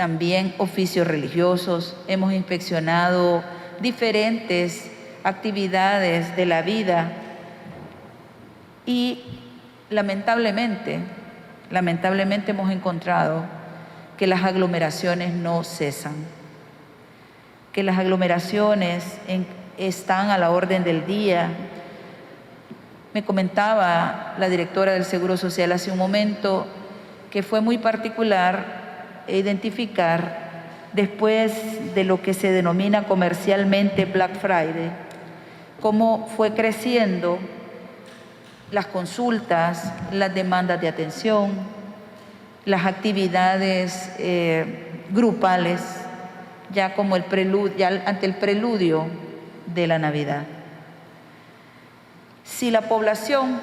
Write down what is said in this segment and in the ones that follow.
también oficios religiosos, hemos inspeccionado diferentes actividades de la vida y lamentablemente hemos encontrado que las aglomeraciones no cesan, que las aglomeraciones están a la orden del día. Me comentaba la directora del Seguro Social hace un momento que fue muy particular identificar, después de lo que se denomina comercialmente Black Friday, cómo fue creciendo las consultas, las demandas de atención, las actividades grupales, ya como ante el preludio de la Navidad. Si la población,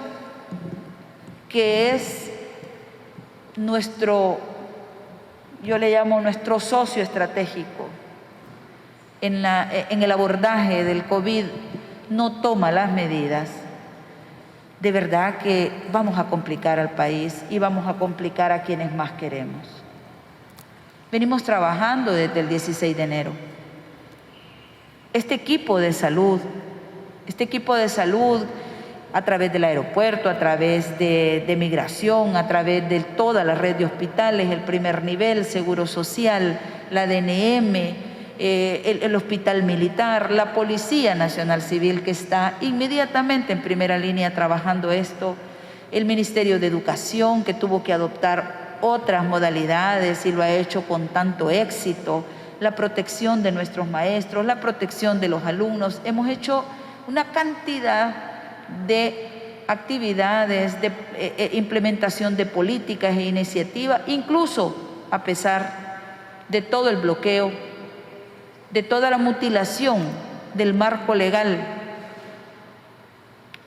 que es yo le llamo nuestro socio estratégico en el abordaje del COVID, no toma las medidas, de verdad que vamos a complicar al país y vamos a complicar a quienes más queremos. Venimos trabajando desde el 16 de enero. Este equipo de salud a través del aeropuerto, a través de migración, a través de toda la red de hospitales, el primer nivel, Seguro Social, la DNM, el Hospital Militar, la Policía Nacional Civil, que está inmediatamente en primera línea trabajando esto, el Ministerio de Educación, que tuvo que adoptar otras modalidades y lo ha hecho con tanto éxito, la protección de nuestros maestros, la protección de los alumnos. Hemos hecho una cantidad de actividades, de implementación de políticas e iniciativas, incluso a pesar de todo el bloqueo, de toda la mutilación del marco legal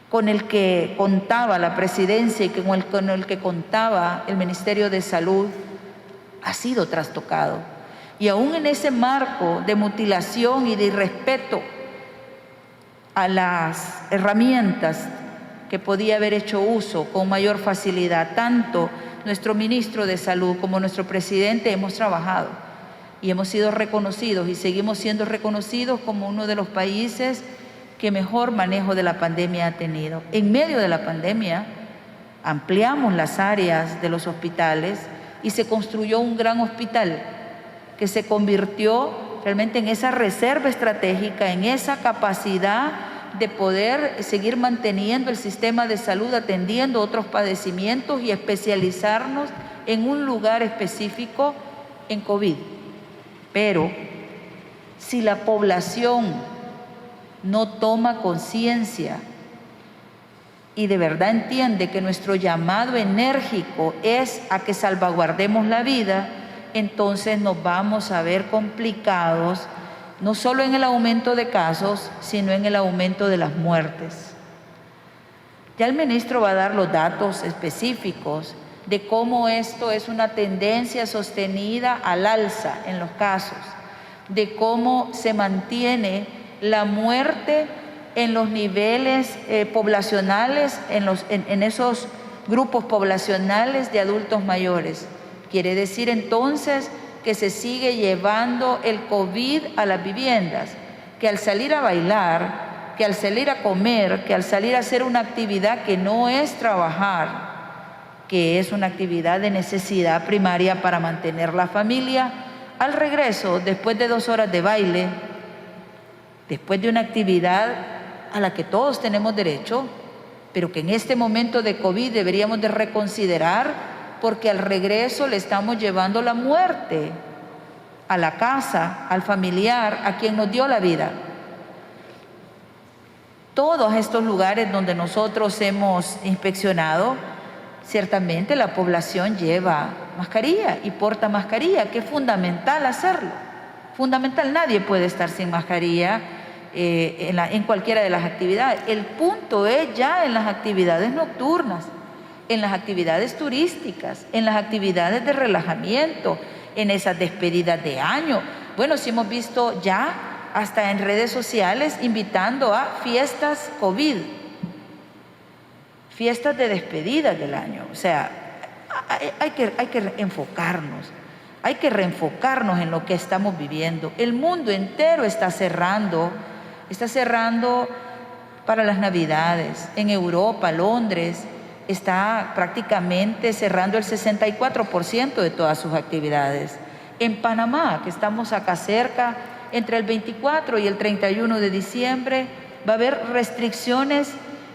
con el que contaba la presidencia y con el que contaba el Ministerio de Salud, ha sido trastocado. Y aún en ese marco de mutilación y de irrespeto a las herramientas que podía haber hecho uso con mayor facilidad, tanto nuestro ministro de Salud como nuestro presidente hemos trabajado y hemos sido reconocidos y seguimos siendo reconocidos como uno de los países que mejor manejo de la pandemia ha tenido. En medio de la pandemia ampliamos las áreas de los hospitales y se construyó un gran hospital que se convirtió realmente en esa reserva estratégica, en esa capacidad de poder seguir manteniendo el sistema de salud, atendiendo otros padecimientos y especializarnos en un lugar específico en COVID. Pero si la población no toma conciencia y de verdad entiende que nuestro llamado enérgico es a que salvaguardemos la vida, entonces nos vamos a ver complicados, no solo en el aumento de casos, sino en el aumento de las muertes. Ya el ministro va a dar los datos específicos de cómo esto es una tendencia sostenida al alza en los casos, de cómo se mantiene la muerte en los niveles poblacionales, en esos grupos poblacionales de adultos mayores. Quiere decir entonces que se sigue llevando el COVID a las viviendas, que al salir a bailar, que al salir a comer, que al salir a hacer una actividad que no es trabajar, que es una actividad de necesidad primaria para mantener la familia, al regreso, después de 2 horas de baile, después de una actividad a la que todos tenemos derecho, pero que en este momento de COVID deberíamos de reconsiderar, porque al regreso le estamos llevando la muerte a la casa, al familiar, a quien nos dio la vida. Todos estos lugares donde nosotros hemos inspeccionado, ciertamente la población lleva mascarilla y porta mascarilla, que es fundamental hacerlo. Fundamental, nadie puede estar sin mascarilla en cualquiera de las actividades. El punto es ya en las actividades nocturnas, en las actividades turísticas, en las actividades de relajamiento, en esas despedidas de año. Bueno, sí hemos visto ya hasta en redes sociales invitando a fiestas COVID, fiestas de despedida del año. O sea, hay que enfocarnos, Hay que reenfocarnos en lo que estamos viviendo. El mundo entero está cerrando para las Navidades. En Europa, Londres, está prácticamente cerrando el 64% de todas sus actividades. En Panamá, que estamos acá cerca, entre el 24 y el 31 de diciembre, va a haber restricciones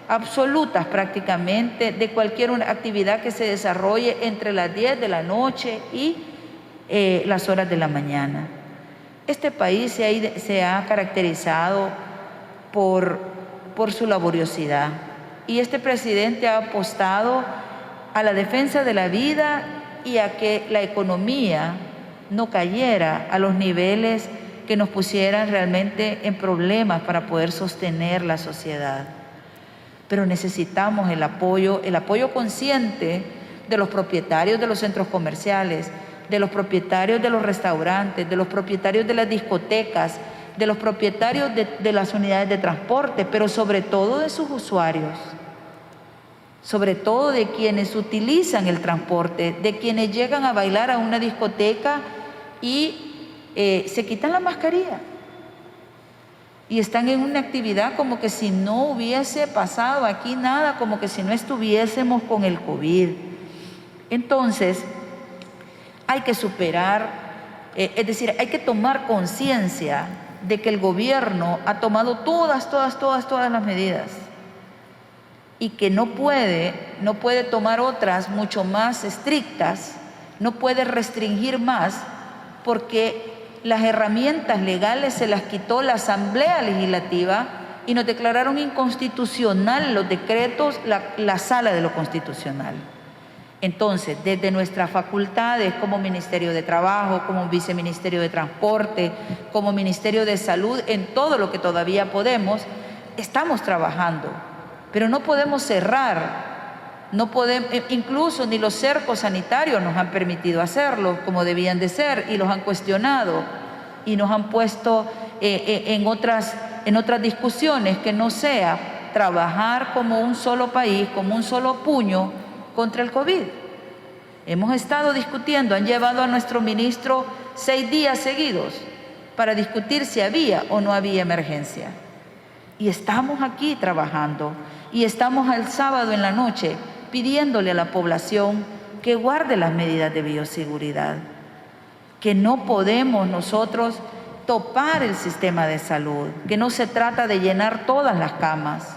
absolutas prácticamente de cualquier actividad que se desarrolle entre las 10 de la noche y las horas de la mañana. Este país se ha caracterizado por su laboriosidad, y este presidente ha apostado a la defensa de la vida y a que la economía no cayera a los niveles que nos pusieran realmente en problemas para poder sostener la sociedad. Pero necesitamos el apoyo consciente de los propietarios de los centros comerciales, de los propietarios de los restaurantes, de los propietarios de las discotecas, de los propietarios de las unidades de transporte, pero sobre todo de sus usuarios, sobre todo de quienes utilizan el transporte, de quienes llegan a bailar a una discoteca y se quitan la mascarilla y están en una actividad como que si no hubiese pasado aquí nada, como que si no estuviésemos con el COVID. Entonces, hay que superar, es decir, hay que tomar conciencia de que el gobierno ha tomado todas las medidas y que no puede tomar otras mucho más estrictas, no puede restringir más, porque las herramientas legales se las quitó la Asamblea Legislativa y nos declararon inconstitucional los decretos, la Sala de lo Constitucional. Entonces, desde nuestras facultades como Ministerio de Trabajo, como Viceministerio de Transporte, como Ministerio de Salud, en todo lo que todavía podemos, estamos trabajando, pero no podemos cerrar. No podemos, incluso ni los cercos sanitarios nos han permitido hacerlo como debían de ser, y los han cuestionado y nos han puesto en otras discusiones que no sea trabajar como un solo país, como un solo puño contra el COVID. Hemos estado discutiendo, han llevado a nuestro ministro 6 días seguidos para discutir si había o no había emergencia. Y estamos aquí trabajando, y estamos el sábado en la noche pidiéndole a la población que guarde las medidas de bioseguridad, que no podemos nosotros topar el sistema de salud, que no se trata de llenar todas las camas,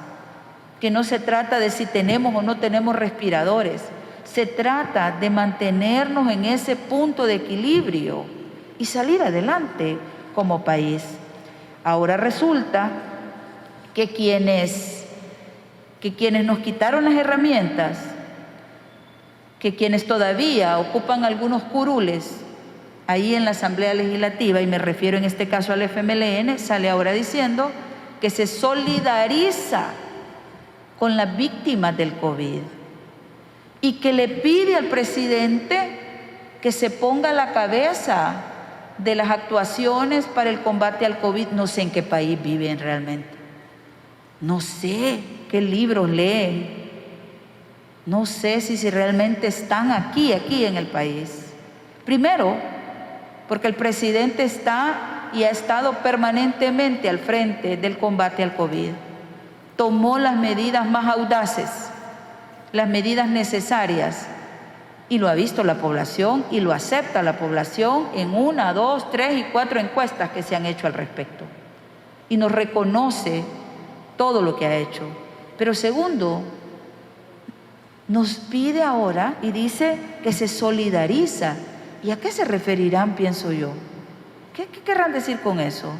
que no se trata de si tenemos o no tenemos respiradores, se trata de mantenernos en ese punto de equilibrio y salir adelante como país. Ahora resulta que quienes nos quitaron las herramientas, que quienes todavía ocupan algunos curules ahí en la Asamblea Legislativa, y me refiero en este caso al FMLN, sale ahora diciendo que se solidariza con las víctimas del COVID y que le pide al presidente que se ponga a la cabeza de las actuaciones para el combate al COVID. No sé en qué país viven realmente, no sé qué libros leen, no sé si realmente están aquí en el país. Primero, porque el presidente está y ha estado permanentemente al frente del combate al COVID. Tomó las medidas más audaces, las medidas necesarias, y lo ha visto la población y lo acepta la población en 1, 2, 3 y 4 encuestas que se han hecho al respecto. Y nos reconoce todo lo que ha hecho. Pero segundo, nos pide ahora y dice que se solidariza. ¿Y a qué se referirán, pienso yo? ¿Qué querrán decir con eso?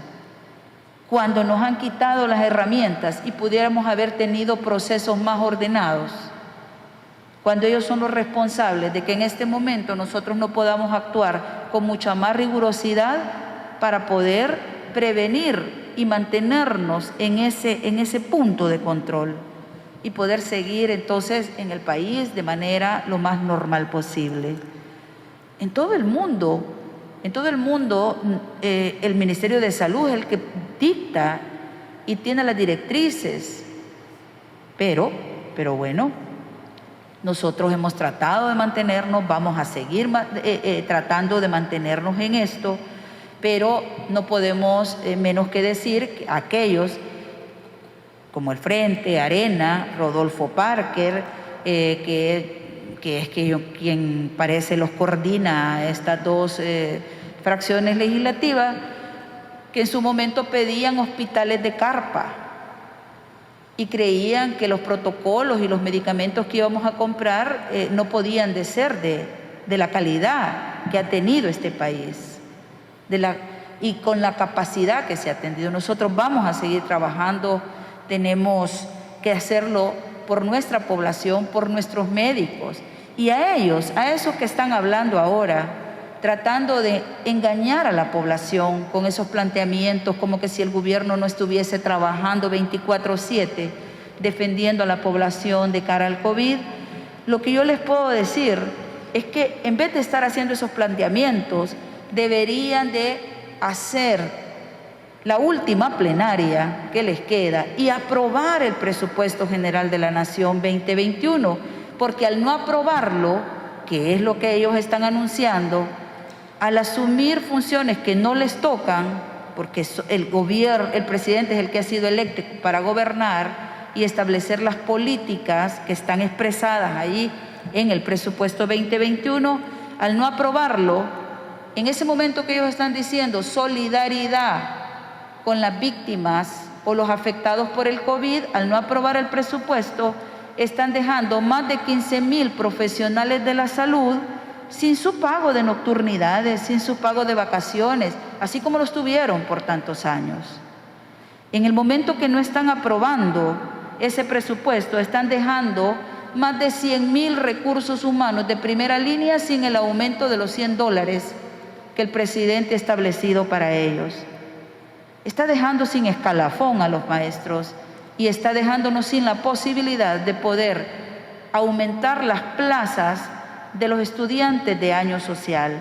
Cuando nos han quitado las herramientas y pudiéramos haber tenido procesos más ordenados, cuando ellos son los responsables de que en este momento nosotros no podamos actuar con mucha más rigurosidad para poder prevenir y mantenernos en ese punto de control y poder seguir entonces en el país de manera lo más normal posible. En todo el mundo, el Ministerio de Salud es el que dicta y tiene las directrices, pero bueno, Nosotros hemos tratado de mantenernos, vamos a seguir tratando de mantenernos en esto, pero no podemos menos que decir que aquellos como el Frente, Arena, Rodolfo Parker, que es quien parece los coordina estas dos fracciones legislativas, que en su momento pedían hospitales de carpa y creían que los protocolos y los medicamentos que íbamos a comprar no podían de ser de la calidad que ha tenido este país y con la capacidad que se ha atendido. Nosotros vamos a seguir trabajando, tenemos que hacerlo por nuestra población, por nuestros médicos y a ellos, a esos que están hablando ahora, tratando de engañar a la población con esos planteamientos como que si el gobierno no estuviese trabajando 24/7 defendiendo a la población de cara al COVID. Lo que yo les puedo decir es que en vez de estar haciendo esos planteamientos, deberían de hacer la última plenaria que les queda y aprobar el presupuesto general de la Nación 2021, porque al no aprobarlo, que es lo que ellos están anunciando, al asumir funciones que no les tocan, porque el presidente es el que ha sido electo para gobernar y establecer las políticas que están expresadas ahí en el presupuesto 2021, al no aprobarlo, en ese momento que ellos están diciendo solidaridad con las víctimas o los afectados por el COVID, al no aprobar el presupuesto, están dejando más de 15,000 profesionales de la salud sin su pago de nocturnidades, sin su pago de vacaciones, así como lo tuvieron por tantos años. En el momento que no están aprobando ese presupuesto, están dejando más de 100,000 recursos humanos de primera línea sin el aumento de los $100 que el presidente ha establecido para ellos. Está dejando sin escalafón a los maestros y está dejándonos sin la posibilidad de poder aumentar las plazas de los estudiantes de año social.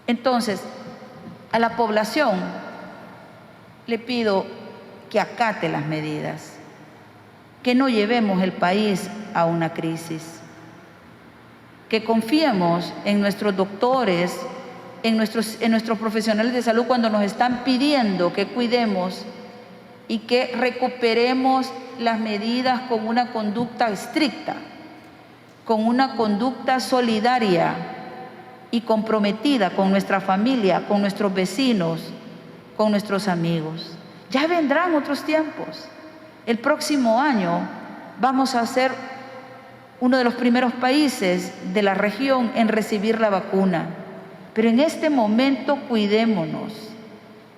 Entonces, a la población le pido que acate las medidas, que no llevemos el país a una crisis, que confiemos en nuestros doctores, en nuestros profesionales de salud cuando nos están pidiendo que cuidemos y que recuperemos las medidas con una conducta estricta, con una conducta solidaria y comprometida con nuestra familia, con nuestros vecinos, con nuestros amigos. Ya vendrán otros tiempos. El próximo año vamos a ser uno de los primeros países de la región en recibir la vacuna. Pero en este momento cuidémonos.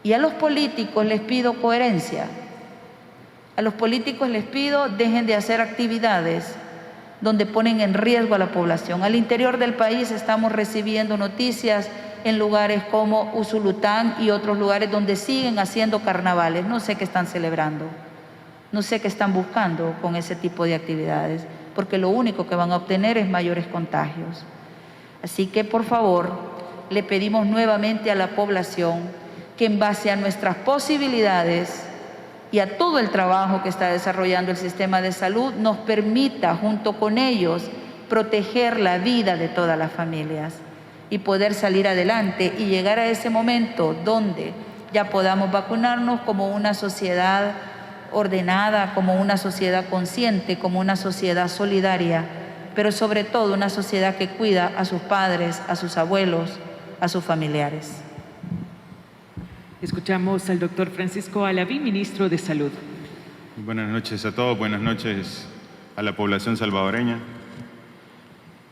Y a los políticos les pido coherencia. A los políticos les pido dejen de hacer actividades donde ponen en riesgo a la población. Al interior del país estamos recibiendo noticias en lugares como Usulután y otros lugares donde siguen haciendo carnavales. No sé qué están celebrando, no sé qué están buscando con ese tipo de actividades, porque lo único que van a obtener es mayores contagios. Así que, por favor, le pedimos nuevamente a la población que en base a nuestras posibilidades y a todo el trabajo que está desarrollando el sistema de salud, nos permita junto con ellos proteger la vida de todas las familias y poder salir adelante y llegar a ese momento donde ya podamos vacunarnos como una sociedad ordenada, como una sociedad consciente, como una sociedad solidaria, pero sobre todo una sociedad que cuida a sus padres, a sus abuelos, a sus familiares. Escuchamos al doctor Francisco Alaví, ministro de Salud. Buenas noches a todos, buenas noches a la población salvadoreña.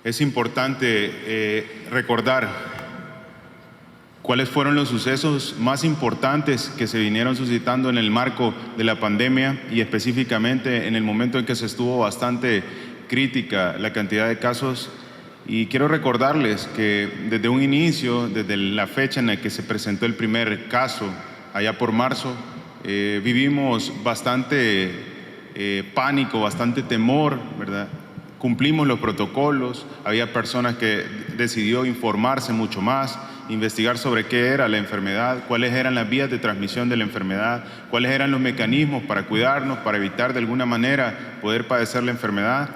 Es importante recordar cuáles fueron los sucesos más importantes que se vinieron suscitando en el marco de la pandemia y específicamente en el momento en que se estuvo bastante crítica la cantidad de casos. Y quiero recordarles que desde un inicio, desde la fecha en la que se presentó el primer caso, allá por marzo, vivimos bastante pánico, bastante temor, ¿verdad? Cumplimos los protocolos, había personas que decidió informarse mucho más, investigar sobre qué era la enfermedad, cuáles eran las vías de transmisión de la enfermedad, cuáles eran los mecanismos para cuidarnos, para evitar de alguna manera poder padecer la enfermedad.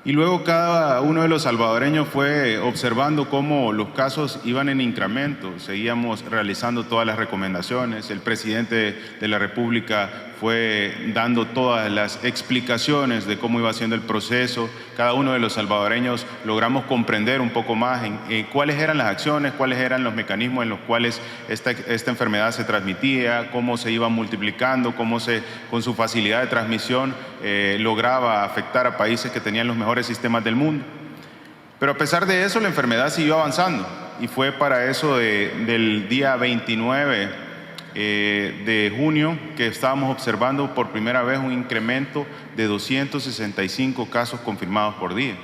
Y luego cada uno de los salvadoreños fue observando cómo los casos iban en incremento. Seguíamos realizando todas las recomendaciones. El presidente de la República fue dando todas las explicaciones de cómo iba siendo el proceso. Cada uno de los salvadoreños logramos comprender un poco más en cuáles eran las acciones, cuáles eran los mecanismos en los cuales esta enfermedad se transmitía, cómo se iba multiplicando, cómo con su facilidad de transmisión lograba afectar a países que tenían los mejores sistemas del mundo. Pero a pesar de eso, la enfermedad siguió avanzando y fue para eso del día 29 de junio que estábamos observando por primera vez un incremento de 265 casos confirmados por día.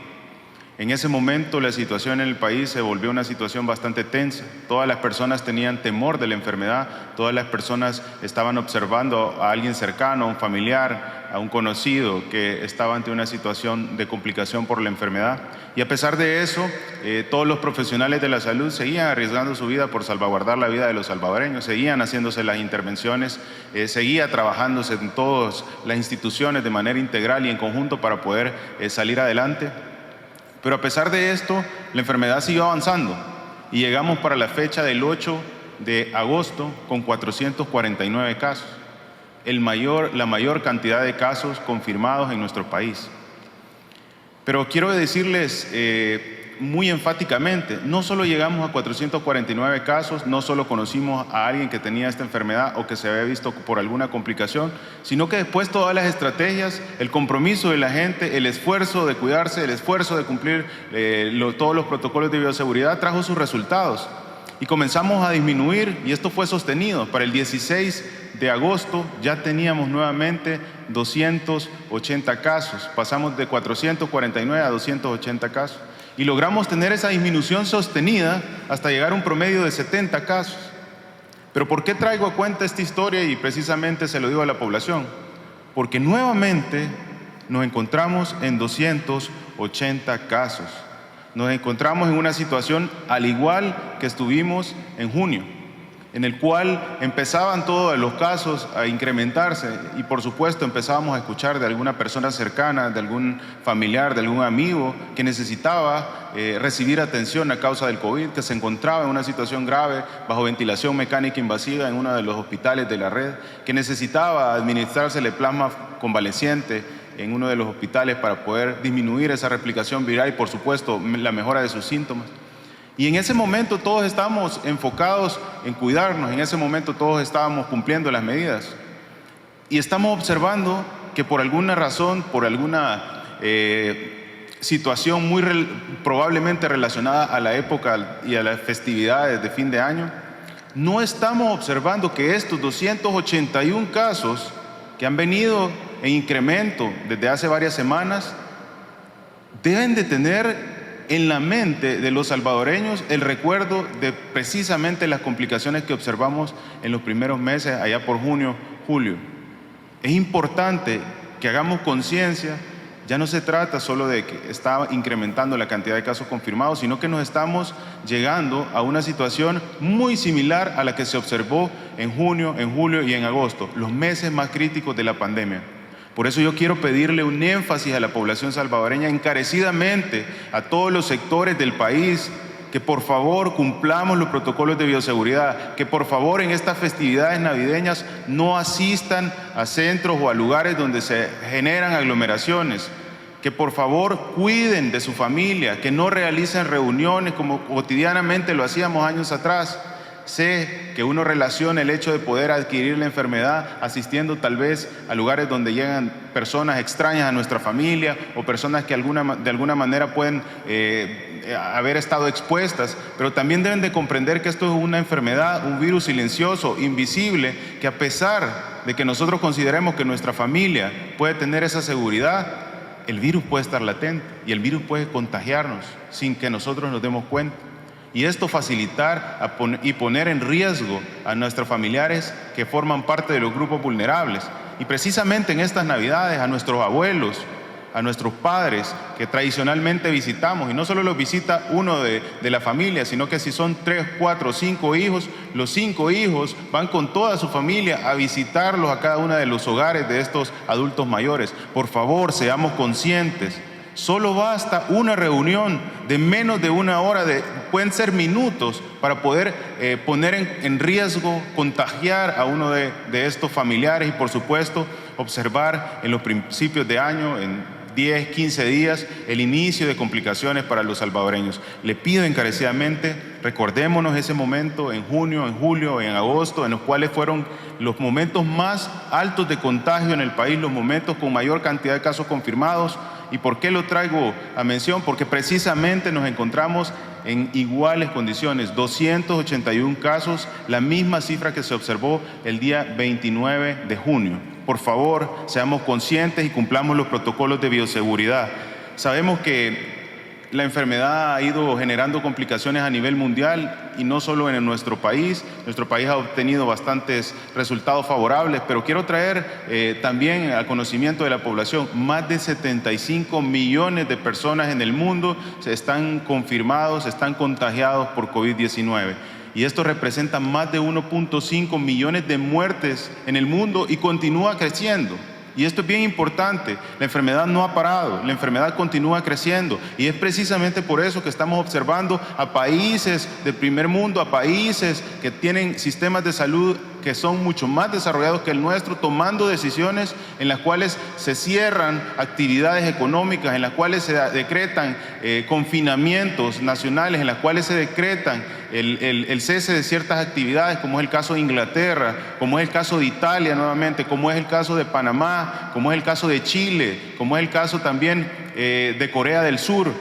En ese momento la situación en el país se volvió una situación bastante tensa. Todas las personas tenían temor de la enfermedad, todas las personas estaban observando a alguien cercano, a un familiar, a un conocido que estaba ante una situación de complicación por la enfermedad. Y a pesar de eso, todos los profesionales de la salud seguían arriesgando su vida por salvaguardar la vida de los salvadoreños, seguían haciéndose las intervenciones, seguía trabajándose en todas las instituciones de manera integral y en conjunto para poder salir adelante. Pero a pesar de esto, la enfermedad siguió avanzando y llegamos para la fecha del 8 de agosto con 449 casos, la mayor cantidad de casos confirmados en nuestro país. Pero quiero decirles muy enfáticamente, no solo llegamos a 449 casos, no solo conocimos a alguien que tenía esta enfermedad o que se había visto por alguna complicación, sino que después todas las estrategias, el compromiso de la gente, el esfuerzo de cuidarse, el esfuerzo de cumplir todos los protocolos de bioseguridad trajo sus resultados. Y comenzamos a disminuir y esto fue sostenido. Para el 16 de agosto ya teníamos nuevamente 280 casos, pasamos de 449 a 280 casos. Y logramos tener esa disminución sostenida hasta llegar a un promedio de 70 casos. Pero ¿por qué traigo a cuenta esta historia y precisamente se lo digo a la población? Porque nuevamente nos encontramos en 280 casos. Nos encontramos en una situación al igual que estuvimos en junio, en el cual empezaban todos los casos a incrementarse y por supuesto empezábamos a escuchar de alguna persona cercana, de algún familiar, de algún amigo que necesitaba recibir atención a causa del COVID, que se encontraba en una situación grave bajo ventilación mecánica invasiva en uno de los hospitales de la red, que necesitaba administrársele plasma convaleciente en uno de los hospitales para poder disminuir esa replicación viral y por supuesto la mejora de sus síntomas. Y en ese momento todos estábamos enfocados en cuidarnos, en ese momento todos estábamos cumpliendo las medidas. Y estamos observando que por alguna razón, por alguna situación muy probablemente relacionada a la época y a las festividades de fin de año, no estamos observando que estos 281 casos que han venido en incremento desde hace varias semanas deben de tener en la mente de los salvadoreños el recuerdo de precisamente las complicaciones que observamos en los primeros meses, allá por junio, julio. Es importante que hagamos conciencia, ya no se trata solo de que está incrementando la cantidad de casos confirmados, sino que nos estamos llegando a una situación muy similar a la que se observó en junio, en julio y en agosto, los meses más críticos de la pandemia. Por eso yo quiero pedirle un énfasis a la población salvadoreña encarecidamente, a todos los sectores del país, que por favor cumplamos los protocolos de bioseguridad, que por favor en estas festividades navideñas no asistan a centros o a lugares donde se generan aglomeraciones, que por favor cuiden de su familia, que no realicen reuniones como cotidianamente lo hacíamos años atrás. Sé que uno relaciona el hecho de poder adquirir la enfermedad asistiendo tal vez a lugares donde llegan personas extrañas a nuestra familia o personas que de alguna manera pueden haber estado expuestas, pero también deben de comprender que esto es una enfermedad, un virus silencioso, invisible, que a pesar de que nosotros consideremos que nuestra familia puede tener esa seguridad, el virus puede estar latente y el virus puede contagiarnos sin que nosotros nos demos cuenta. Y esto facilitar y poner en riesgo a nuestros familiares que forman parte de los grupos vulnerables. Y precisamente en estas Navidades a nuestros abuelos, a nuestros padres que tradicionalmente visitamos, y no solo los visita uno de la familia, sino que si son 3, 4, 5 hijos, los 5 hijos van con toda su familia a visitarlos a cada uno de los hogares de estos adultos mayores. Por favor, seamos conscientes Solo basta una reunión de menos de una hora, pueden ser minutos, para poder poner en riesgo, contagiar a uno de estos familiares y, por supuesto, observar en los principios de año, en 10, 15 días, el inicio de complicaciones para los salvadoreños. Le pido encarecidamente, recordémonos ese momento en junio, en julio, en agosto, en los cuales fueron los momentos más altos de contagio en el país, los momentos con mayor cantidad de casos confirmados. ¿Y por qué lo traigo a mención? Porque precisamente nos encontramos en iguales condiciones, 281 casos, la misma cifra que se observó el día 29 de junio. Por favor, seamos conscientes y cumplamos los protocolos de bioseguridad. Sabemos que la enfermedad ha ido generando complicaciones a nivel mundial y no solo en nuestro país. Nuestro país ha obtenido bastantes resultados favorables, pero quiero traer también al conocimiento de la población, más de 75 millones de personas en el mundo están confirmados, están contagiados por COVID-19. Y esto representa más de 1.5 millones de muertes en el mundo y continúa creciendo. Y esto es bien importante, la enfermedad no ha parado, la enfermedad continúa creciendo y es precisamente por eso que estamos observando a países del primer mundo, a países que tienen sistemas de salud que son mucho más desarrollados que el nuestro, tomando decisiones en las cuales se cierran actividades económicas, en las cuales se decretan confinamientos nacionales, en las cuales se decretan el cese de ciertas actividades, como es el caso de Inglaterra, como es el caso de Italia nuevamente, como es el caso de Panamá, como es el caso de Chile, como es el caso también de Corea del Sur.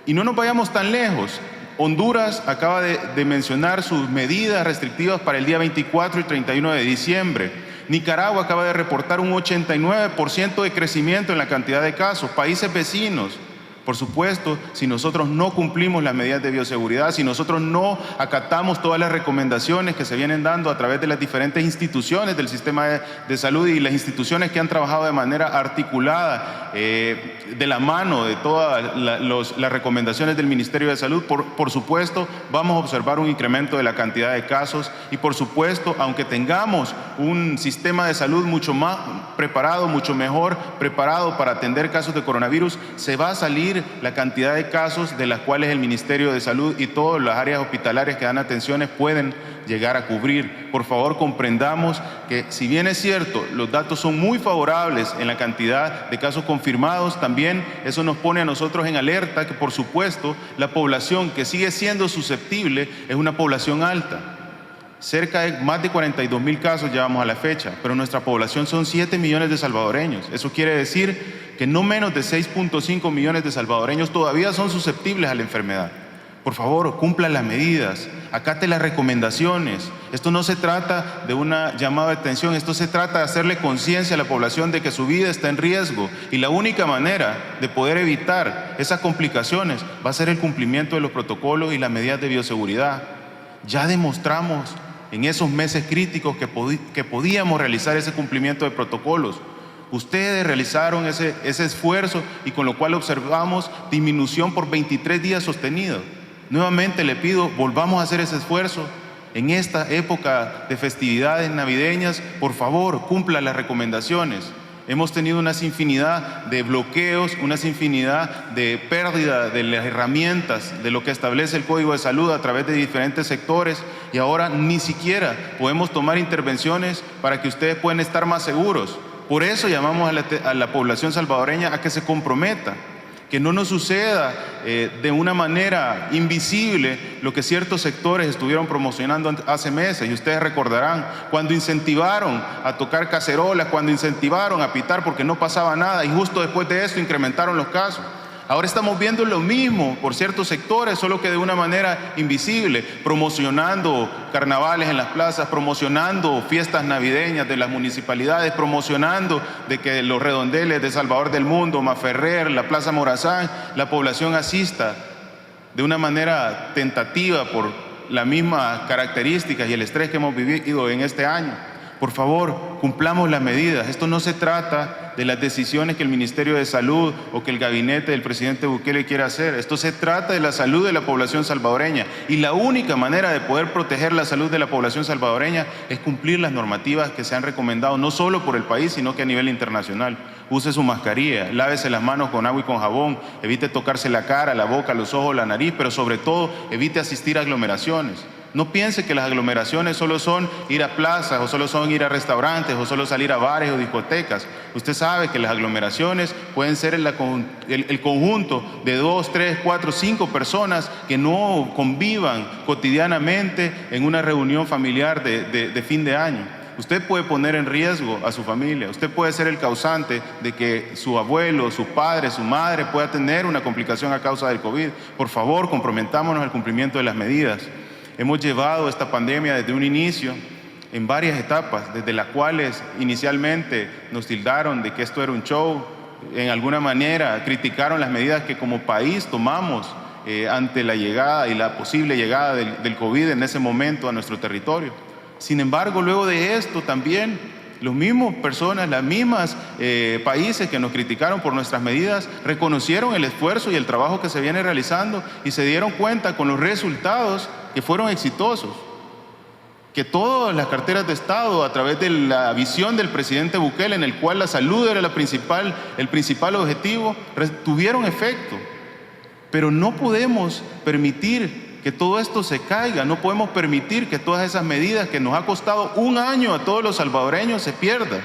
Y no nos vayamos tan lejos. Honduras acaba de mencionar sus medidas restrictivas para el día 24 y 31 de diciembre. Nicaragua acaba de reportar un 89% de crecimiento en la cantidad de casos. Países vecinos. Por supuesto, si nosotros no cumplimos las medidas de bioseguridad, si nosotros no acatamos todas las recomendaciones que se vienen dando a través de las diferentes instituciones del sistema de salud y las instituciones que han trabajado de manera articulada, de la mano de todas las recomendaciones del Ministerio de Salud, por supuesto, vamos a observar un incremento de la cantidad de casos y, por supuesto, aunque tengamos un sistema de salud mucho más preparado, mucho mejor preparado para atender casos de coronavirus, se va a salir la cantidad de casos de las cuales el Ministerio de Salud y todas las áreas hospitalarias que dan atenciones pueden llegar a cubrir. Por favor, comprendamos que si bien es cierto, los datos son muy favorables en la cantidad de casos confirmados, también eso nos pone a nosotros en alerta que, por supuesto, la población que sigue siendo susceptible es una población alta. Cerca de más de 42,000 casos llevamos a la fecha, pero nuestra población son 7 millones de salvadoreños. Eso quiere decir que no menos de 6.5 millones de salvadoreños todavía son susceptibles a la enfermedad. Por favor, cumplan las medidas, acate las recomendaciones. Esto no se trata de una llamada de atención, esto se trata de hacerle conciencia a la población de que su vida está en riesgo y la única manera de poder evitar esas complicaciones va a ser el cumplimiento de los protocolos y las medidas de bioseguridad. Ya demostramos en esos meses críticos que podíamos realizar ese cumplimiento de protocolos. Ustedes realizaron ese esfuerzo y con lo cual observamos disminución por 23 días sostenidos. Nuevamente le pido, volvamos a hacer ese esfuerzo. En esta época de festividades navideñas, por favor, cumpla las recomendaciones. Hemos tenido una infinidad de bloqueos, una infinidad de pérdida de las herramientas de lo que establece el Código de Salud a través de diferentes sectores y ahora ni siquiera podemos tomar intervenciones para que ustedes puedan estar más seguros. Por eso llamamos a la población salvadoreña a que se comprometa, que no nos suceda de una manera invisible lo que ciertos sectores estuvieron promocionando hace meses. Y ustedes recordarán cuando incentivaron a tocar cacerolas, cuando incentivaron a pitar porque no pasaba nada y justo después de eso incrementaron los casos. Ahora estamos viendo lo mismo por ciertos sectores, solo que de una manera invisible, promocionando carnavales en las plazas, promocionando fiestas navideñas de las municipalidades, promocionando de que los redondeles de Salvador del Mundo, Maferrer, la Plaza Morazán, la población asista de una manera tentativa por las mismas características y el estrés que hemos vivido en este año. Por favor, cumplamos las medidas. Esto no se trata de las decisiones que el Ministerio de Salud o que el gabinete del presidente Bukele quiera hacer. Esto se trata de la salud de la población salvadoreña. Y la única manera de poder proteger la salud de la población salvadoreña es cumplir las normativas que se han recomendado, no solo por el país, sino que a nivel internacional. Use su mascarilla, lávese las manos con agua y con jabón, evite tocarse la cara, la boca, los ojos, la nariz, pero sobre todo evite asistir a aglomeraciones. No piense que las aglomeraciones solo son ir a plazas o solo son ir a restaurantes o solo salir a bares o discotecas. Usted sabe que las aglomeraciones pueden ser el conjunto de 2, 3, 4, 5 personas que no convivan cotidianamente en una reunión familiar de fin de año. Usted puede poner en riesgo a su familia, usted puede ser el causante de que su abuelo, su padre, su madre pueda tener una complicación a causa del COVID. Por favor, comprometámonos al cumplimiento de las medidas. Hemos llevado esta pandemia desde un inicio en varias etapas, desde las cuales inicialmente nos tildaron de que esto era un show, en alguna manera criticaron las medidas que como país tomamos ante la llegada y la posible llegada del COVID en ese momento a nuestro territorio. Sin embargo, luego de esto también los mismos personas, las mismas países que nos criticaron por nuestras medidas, reconocieron el esfuerzo y el trabajo que se viene realizando y se dieron cuenta con los resultados que fueron exitosos. Que todas las carteras de Estado, a través de la visión del presidente Bukele, en el cual la salud era el principal objetivo, tuvieron efecto. Pero no podemos permitir que todo esto se caiga, no podemos permitir que todas esas medidas que nos ha costado un año a todos los salvadoreños se pierdan.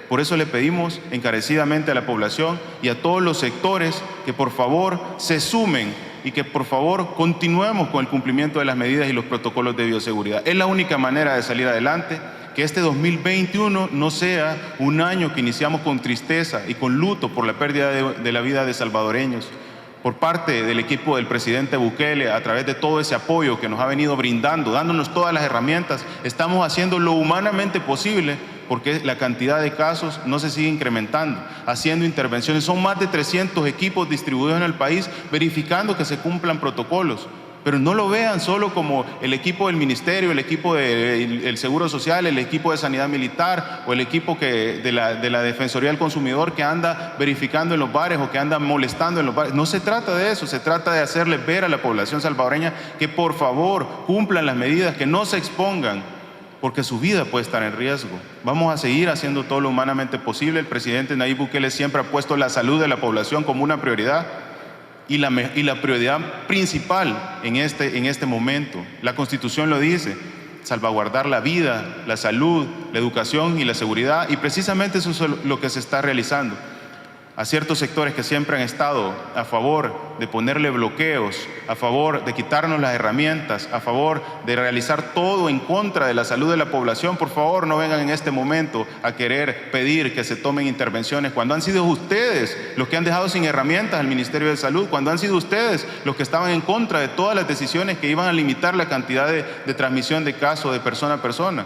Por eso le pedimos encarecidamente a la población y a todos los sectores que por favor se sumen y que por favor continuemos con el cumplimiento de las medidas y los protocolos de bioseguridad. Es la única manera de salir adelante, que este 2021 no sea un año que iniciamos con tristeza y con luto por la pérdida de la vida de salvadoreños. Por parte del equipo del presidente Bukele, a través de todo ese apoyo que nos ha venido brindando, dándonos todas las herramientas, estamos haciendo lo humanamente posible porque la cantidad de casos no se sigue incrementando, haciendo intervenciones. Son más de 300 equipos distribuidos en el país verificando que se cumplan protocolos. Pero no lo vean solo como el equipo del ministerio, el equipo del Seguro Social, el equipo de Sanidad Militar o el equipo de la Defensoría del Consumidor que anda verificando en los bares o que anda molestando en los bares. No se trata de eso, se trata de hacerles ver a la población salvadoreña que por favor cumplan las medidas, que no se expongan, porque su vida puede estar en riesgo. Vamos a seguir haciendo todo lo humanamente posible. El presidente Nayib Bukele siempre ha puesto la salud de la población como una prioridad. Y la prioridad principal en este momento, la Constitución lo dice, salvaguardar la vida, la salud, la educación y la seguridad, y precisamente eso es lo que se está realizando. A ciertos sectores que siempre han estado a favor de ponerle bloqueos, a favor de quitarnos las herramientas, a favor de realizar todo en contra de la salud de la población, por favor no vengan en este momento a querer pedir que se tomen intervenciones cuando han sido ustedes los que han dejado sin herramientas al Ministerio de Salud, cuando han sido ustedes los que estaban en contra de todas las decisiones que iban a limitar la cantidad de transmisión de casos de persona a persona.